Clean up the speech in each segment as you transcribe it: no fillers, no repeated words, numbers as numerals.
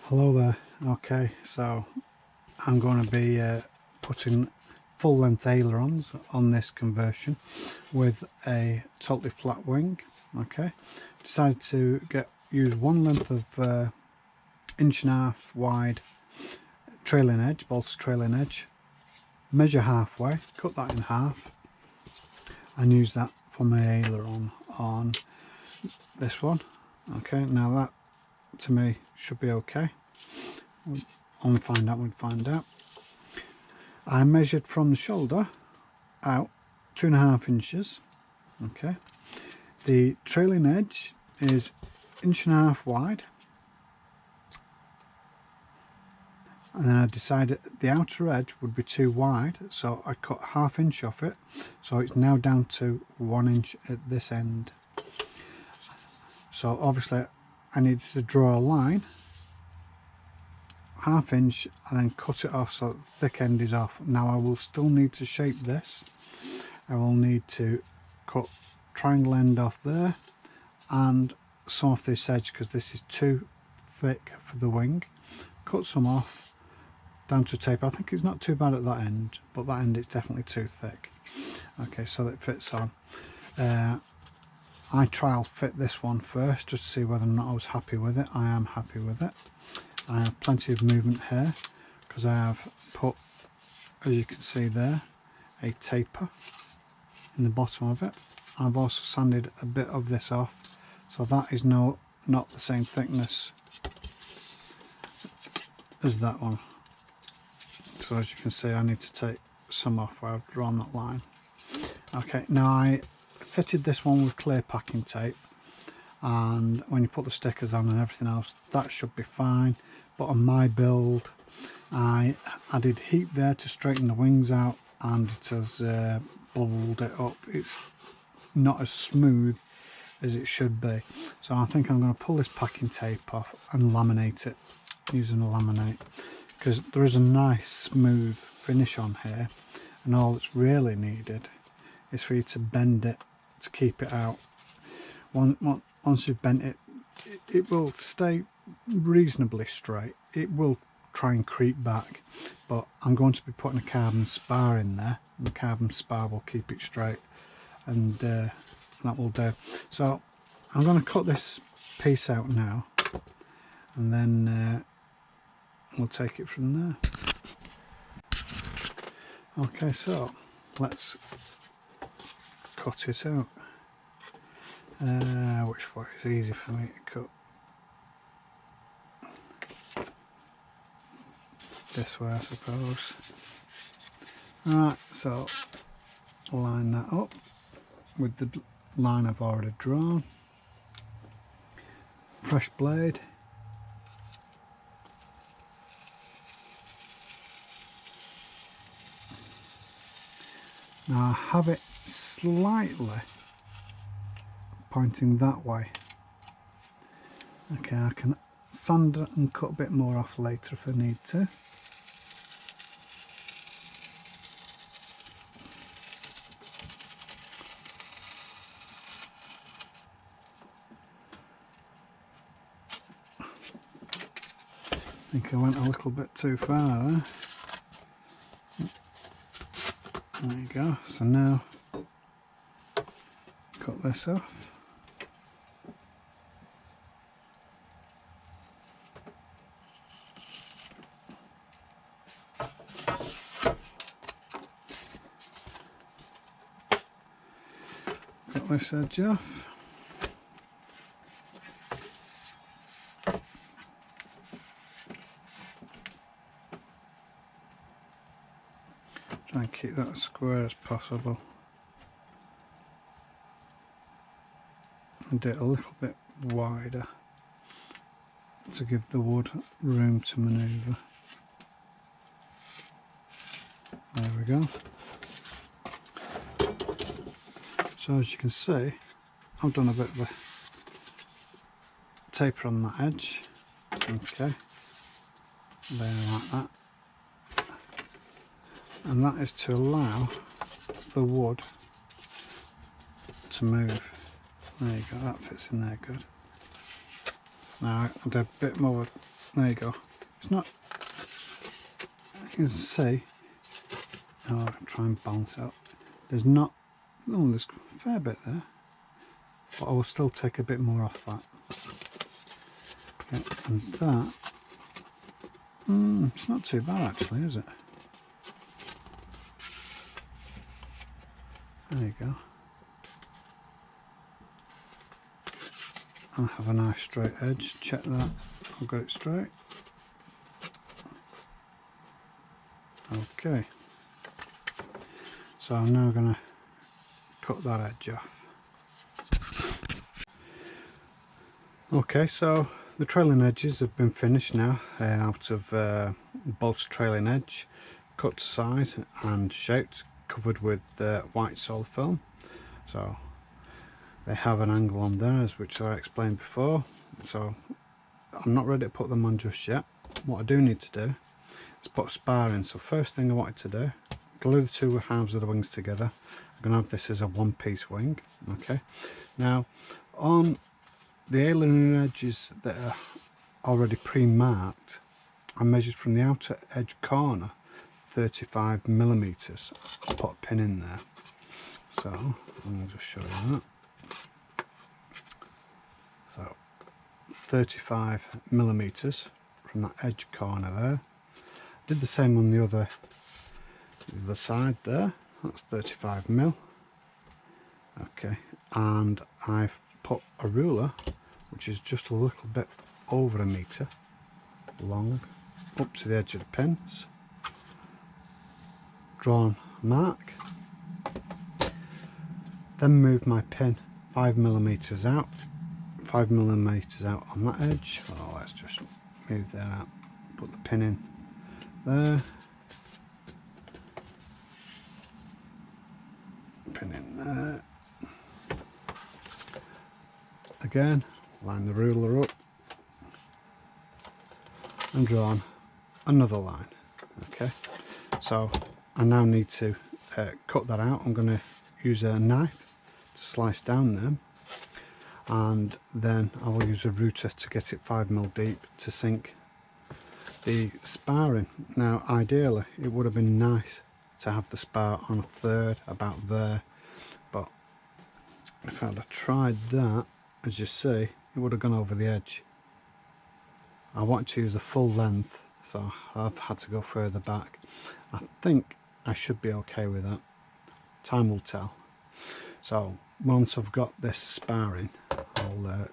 Hello there. Okay, so I'm going to be putting full length ailerons on this conversion with a totally flat wing. Okay, decided to use one length of 1.5 inch wide trailing edge, Balsa trailing edge, measure halfway, cut that in half and use that for my aileron on this one. Okay, now that to me should be okay. We'll only find out. I measured from the shoulder out 2.5 inches. Okay, the trailing edge is 1.5 inch wide, and then I decided the outer edge would be too wide, so I cut 1/2 inch off it, so it's now down to 1 inch at this end. So obviously I needed to draw a line 1/2 inch and then cut it off so the thick end is off. Now I will still need to shape this. I will need to cut triangle end off there and some off this edge because this is too thick for the wing. Cut some off down to tape. I think it's not too bad at that end, but that end is definitely too thick. Okay, so that fits on. I trial fit this one first just to see whether or not I was happy with it. I am happy with it. I have plenty of movement here because I have put, as you can see there, a taper in the bottom of it. I've also sanded a bit of this off, so that is not the same thickness as that one. So as you can see, I need to take some off where I've drawn that line. Okay, now I fitted this one with clear packing tape, and when you put the stickers on and everything else, that should be fine. But on my build, I added heat there to straighten the wings out, and it has bubbled it up. It's not as smooth as it should be, so I think I'm going to pull this packing tape off and laminate it using a laminate, because there is a nice smooth finish on here, and all that's really needed is for you to bend it to keep it out. Once you've bent it, it will stay reasonably straight. It will try and creep back, but I'm going to be putting a carbon spar in there, and the carbon spar will keep it straight, and that will do. So I'm going to cut this piece out now, and then we'll take it from there. Okay, so let's cut it out. Which way is easy for me to cut? This way, I suppose. Alright, so line that up with the line I've already drawn. Fresh blade. Now I have it slightly pointing that way. Okay, I can sand and cut a bit more off later if I need to. I think I went a little bit too far there. There you go. So now cut this off. Cut this edge off. Try and keep that as square as possible, and do it a little bit wider to give the wood room to manoeuvre. There we go. So as you can see, I've done a bit of a taper on that edge. Okay, there, like that. And that is to allow the wood to move. There you go, that fits in there good. Now I'll do a bit more There you go. It's not, you can see, I'll try and balance it out. There's not, oh, there's a fair bit there, but I will still take a bit more off that. Okay, and that, it's not too bad actually, is it? There you go. I have a nice straight edge. Check that. I've got it straight. Okay. So I'm now going to cut that edge off. Okay, so the trailing edges have been finished now out of Balsa trailing edge, cut to size and shaped, covered with white solid film. So they have an angle on there, as which I explained before. So I'm not ready to put them on just yet. What I do need to do is put a spar in. So first thing I wanted to do, glue the two halves of the wings together. I'm going to have this as a one-piece wing. Okay. Now on the aileron edges that are already pre-marked, I measured from the outer edge corner 35mm. I'll put a pin in there. So I'm going to just show you that. So 35mm from that edge corner there. Did the same on the other side there. That's 35mm. Okay, and I've put a ruler which is just a little bit over 1 metre long up to the edge of the pins. Drawn a mark. Then move my pin 5mm out. 5mm out on that edge. Oh, let's just move that out. Put the pin in there. Pin in there. Again, line the ruler up and draw on another line. Okay, so I now need to cut that out. I'm going to use a knife to slice down them, and then I will use a router to get it 5mm deep to sink the spar in. Now ideally it would have been nice to have the spar on a third about there, but if I'd have tried that, as you see, it would have gone over the edge. I want to use the full length, so I've had to go further back. I think I should be okay with that. Time will tell. So once I've got this spar in, I'll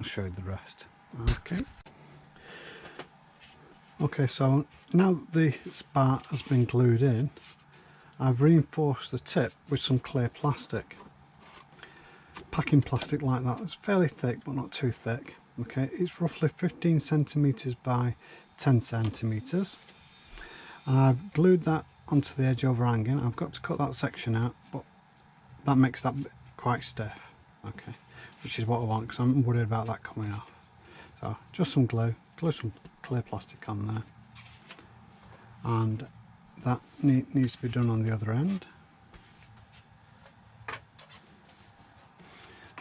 show you the rest. Okay, so now the spar has been glued in, I've reinforced the tip with some clear plastic. Packing plastic like that. It's fairly thick but not too thick. Okay, it's roughly 15 centimeters by 10 centimeters. I've glued that onto the edge overhanging. I've got to cut that section out, but that makes that bit quite stiff. Okay, which is what I want because I'm worried about that coming off. So just some glue some clear plastic on there, and that needs to be done on the other end.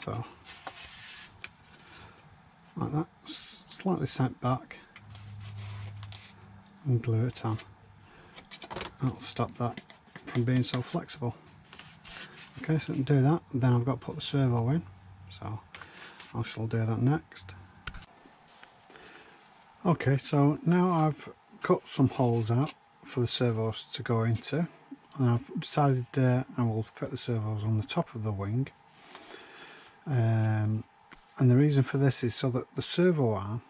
So like that, slightly sent back and glue it on. That'll stop that from being so flexible. Okay, so to do that, then I've got to put the servo in, so I shall do that next. Okay, so now I've cut some holes out for the servos to go into, and I've decided I will fit the servos on the top of the wing. And the reason for this is so that the servo arm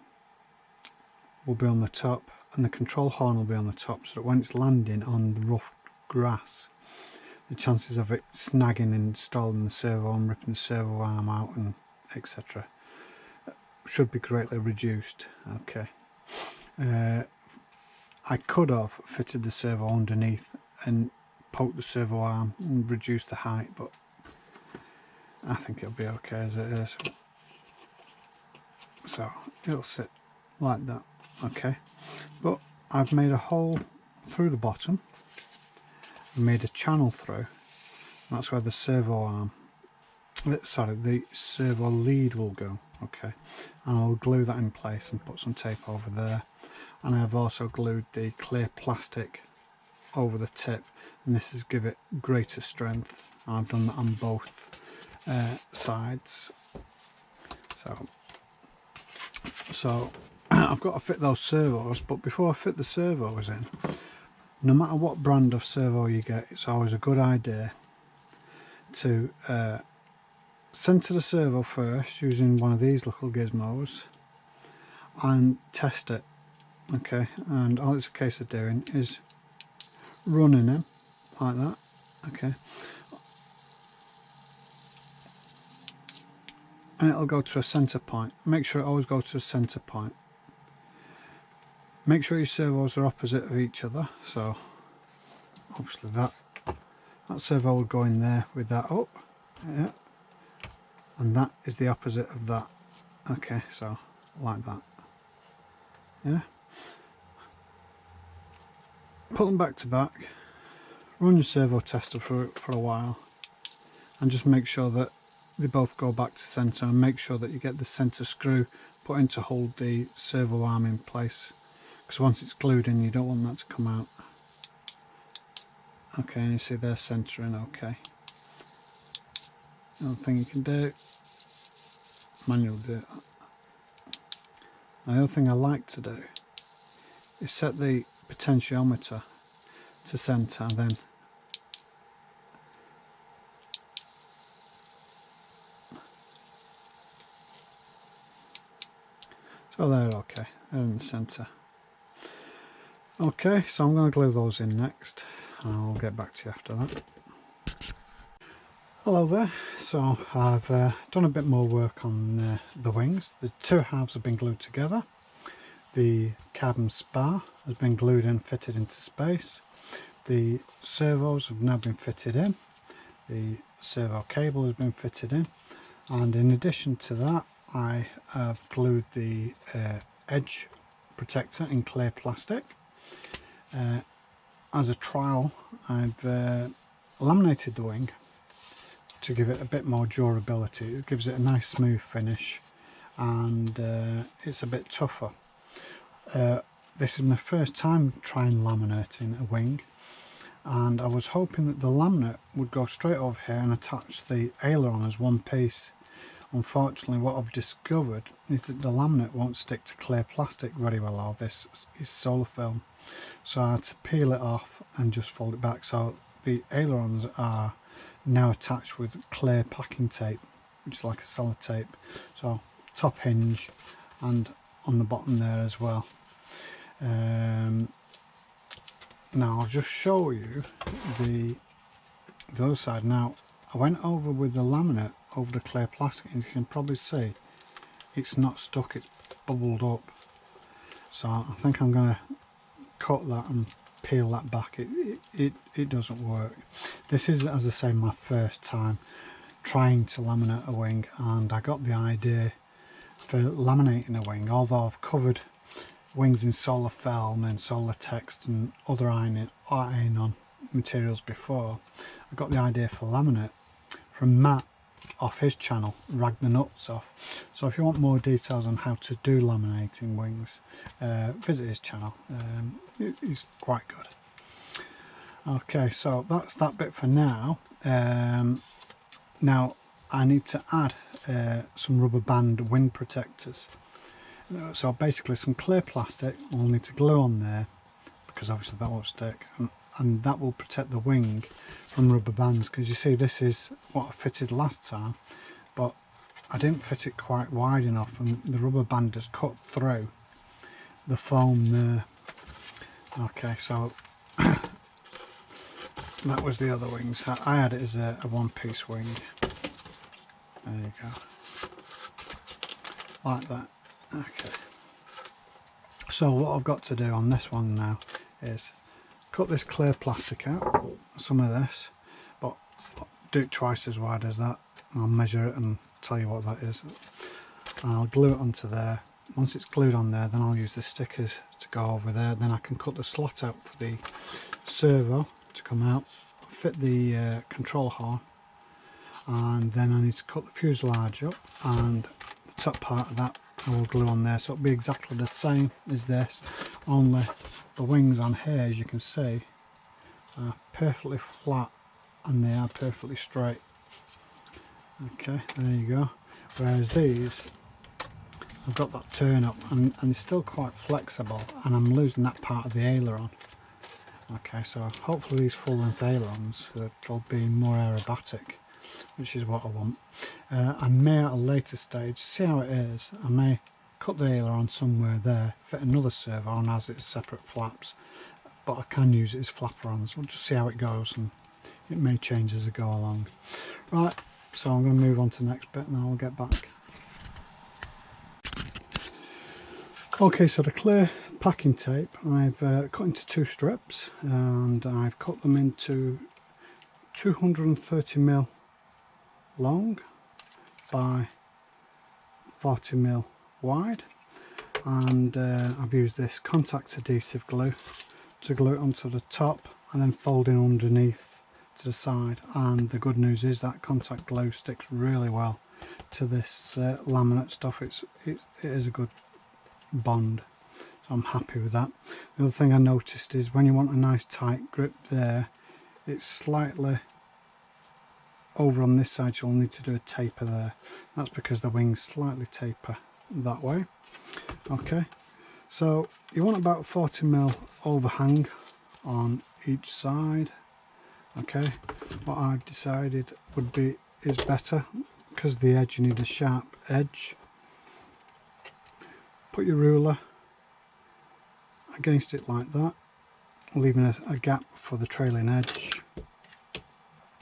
will be on the top and the control horn will be on the top, so that when it's landing on the rough grass, the chances of it snagging and stalling the servo and ripping the servo arm out and etc. should be greatly reduced. Okay, I could have fitted the servo underneath and poked the servo arm and reduced the height, but I think it'll be okay as it is. So it'll sit like that. Okay, but I've made a hole through the bottom and made a channel through. That's where the servo arm sorry, the servo lead will go. Okay, and I'll glue that in place and put some tape over there. And I've also glued the clear plastic over the tip, and this is give it greater strength. I've done that on both sides. So I've got to fit those servos, but before I fit the servos in, no matter what brand of servo you get, it's always a good idea to center the servo first using one of these little gizmos and test it. Okay, and all it's a case of doing is running him like that. Okay, and it'll go to a center point. Make sure it always goes to a center point. Make sure your servos are opposite of each other, so obviously that servo will go in there with that up, yeah, and that is the opposite of that. Okay, so like that, yeah. Put them back to back, run your servo tester for a while, and just make sure that they both go back to centre, and make sure that you get the centre screw put in to hold the servo arm in place, because once it's glued in you don't want that to come out. Okay, and you see they're centering okay. Another thing you can do, manual do it. The other thing I like to do is set the potentiometer to centre, and then so they're okay, they're in the centre. Okay, so I'm going to glue those in next, and I'll get back to you after that. Hello there, so I've done a bit more work on the wings. The two halves have been glued together. The carbon spar has been glued in, fitted into space. The servos have now been fitted in. The servo cable has been fitted in, and in addition to that I have glued the edge protector in clear plastic. As a trial, I've laminated the wing to give it a bit more durability. It gives it a nice smooth finish, and it's a bit tougher. This is my first time trying laminating a wing, and I was hoping that the laminate would go straight over here and attach the aileron as one piece. Unfortunately, what I've discovered is that the laminate won't stick to clear plastic very well, or this is solar film, so I had to peel it off and just fold it back. So the ailerons are now attached with clear packing tape, which is like a sellotape, so top hinge and on the bottom there as well. Now I'll just show you the other side. Now I went over with the laminate over the clear plastic, and you can probably see it's not stuck, it's bubbled up. So I think I'm going to cut that and peel that back. It doesn't work. This is, as I say, my first time trying to laminate a wing, and I got the idea for laminating a wing. Although I've covered wings in solar film and solar text and other iron-on materials before, I got the idea for laminate from Matt off his channel, Rag the Nuts Off. So if you want more details on how to do laminating wings, visit his channel. He's quite good. Okay, so that's that bit for now. Now I need to add some rubber band wing protectors. So basically some clear plastic I'll need to glue on there, because obviously that won't stick, and that will protect the wing from rubber bands, because you see this is what I fitted last time, but I didn't fit it quite wide enough, and the rubber band has cut through the foam there. Okay, so that was the other wings. I had it as a one-piece wing. There you go, like that. Okay, so what I've got to do on this one now is cut this clear plastic out, some of this, but do it twice as wide as that. I'll measure it and tell you what that is, and I'll glue it onto there. Once it's glued on there, then I'll use the stickers to go over there. Then I can cut the slot out for the servo to come out, fit the control horn, and then I need to cut the fuselage up, and the top part of that I will glue on there, so it'll be exactly the same as this, only the wings on here, as you can see, are perfectly flat and they are perfectly straight. Okay, there you go. Whereas these, I've got that turn up and they're still quite flexible, and I'm losing that part of the aileron. Okay, so hopefully these full length ailerons, they'll be more aerobatic, which is what I want. I may at a later stage, see how it is, I may cut the aileron somewhere there, fit another servo on as its separate flaps, but I can use it as flaperons. We'll just see how it goes, and it may change as I go along. Right, so I'm going to move on to the next bit and then I'll get back. Okay, so the clear packing tape I've cut into 2 strips, and I've cut them into 230mm long by 40mm wide, and I've used this contact adhesive glue to glue it onto the top and then folding underneath to the side. And the good news is that contact glue sticks really well to this laminate stuff. It is a good bond, so I'm happy with that. The other thing I noticed is when you want a nice tight grip there, it's slightly over on this side, you'll need to do a taper there. That's because the wings slightly taper that way. Okay, so you want about 40mm overhang on each side. Okay, what I've decided is better, because of the edge you need a sharp edge. Put your ruler against it like that, leaving a gap for the trailing edge.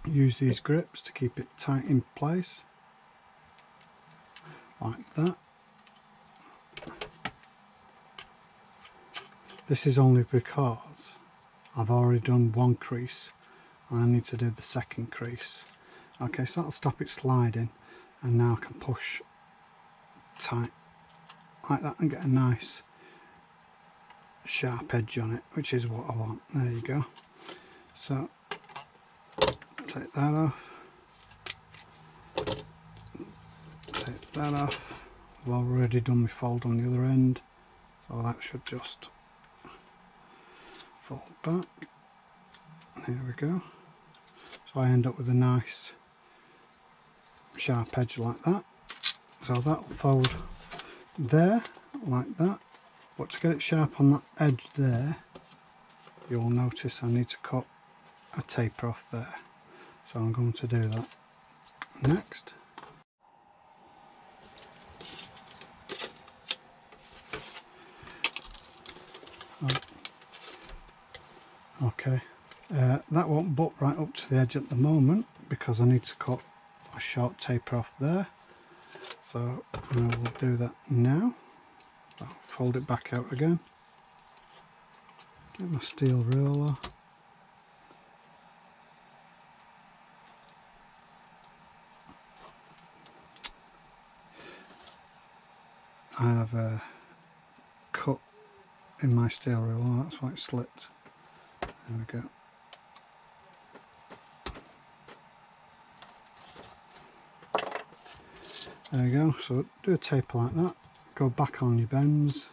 Use these grips to keep it tight in place like that. This is only because I've already done 1 crease and I need to do the 2nd crease. Okay, so that'll stop it sliding, and now I can push tight like that and get a nice sharp edge on it, which is what I want. There you go. So take that off, take that off. I've already done my fold on the other end, so that should just fold back. There we go. So I end up with a nice sharp edge like that. So that'll fold there like that, but to get it sharp on that edge there, you'll notice I need to cut a taper off there. So I'm going to do that next. Okay, that won't butt right up to the edge at the moment because I need to cut a short taper off there. So I will do that now. I'll fold it back out again. Get my steel ruler. I have a cut in my steel ruler, that's why it slipped. There we go. There you go, so do a taper like that, go back on your bends.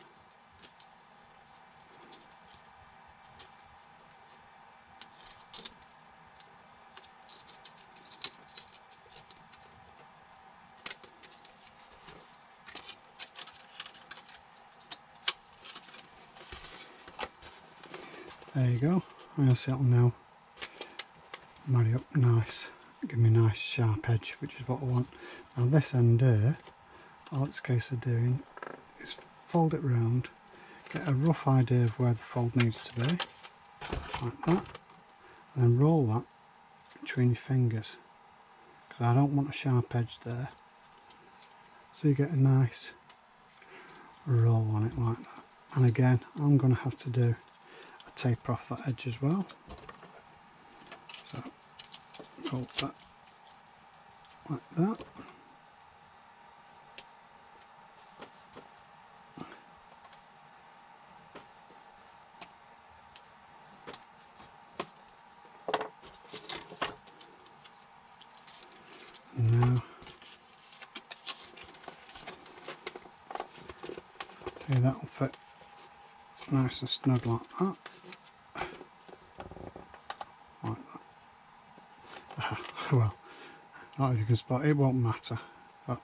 There you go, and you'll see it'll now marry up nice, give me a nice sharp edge, which is what I want. Now this end here, all it's a case of doing is fold it round, get a rough idea of where the fold needs to be, like that, and then roll that between your fingers, because I don't want a sharp edge there. So you get a nice roll on it like that. And again, I'm going to have to do a taper off that edge as well. So fold that like that. See, that'll fit nice and snug like that. Like that. Well, not if you can spot it, won't matter. But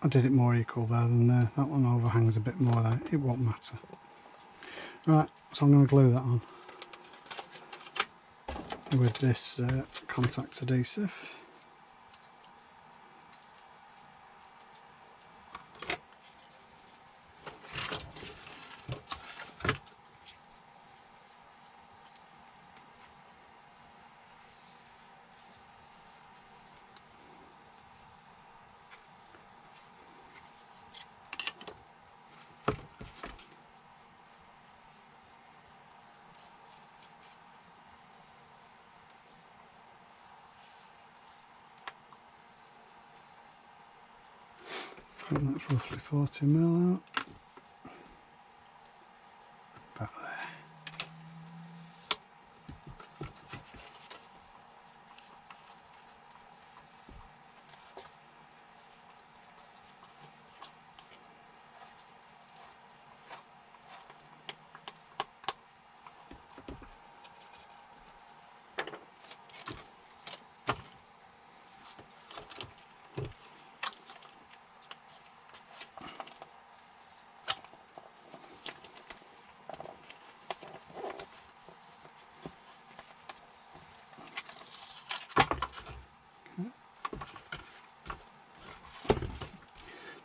I did it more equal there than there. That one overhangs a bit more there. It won't matter. Right, so I'm going to glue that on with this contact adhesive. I think that's roughly 40mm out. About there.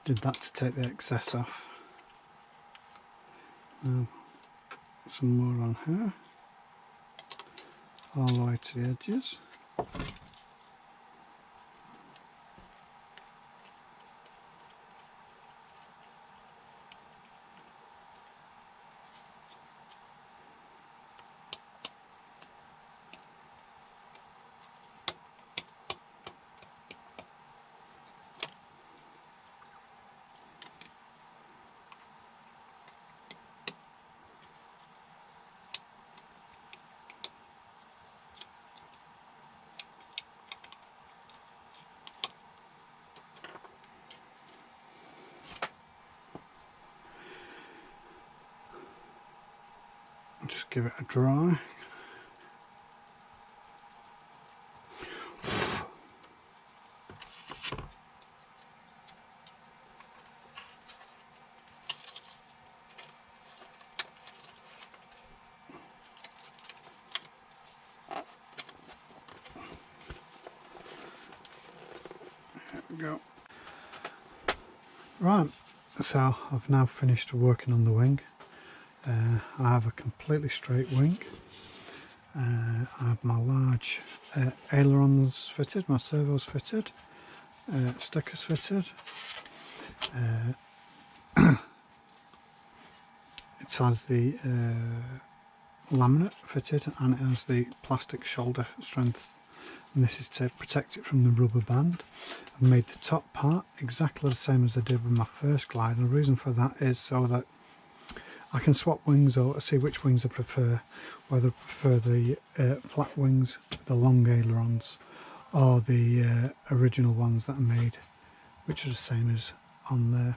Did that to take the excess off. Now some more on here, all the way to the edges. Just give it a dry. There we go. Right, so I've now finished working on the wing. I have a completely straight wing. I have my large ailerons fitted, my servos fitted, stickers fitted. It has the laminate fitted and it has the plastic shoulder strength, and this is to protect it from the rubber band. I've made the top part exactly the same as I did with my first glide, and the reason for that is so that I can swap wings or see which wings I prefer, whether I prefer the flat wings, the long ailerons, or the original ones that I made, which are the same as on there.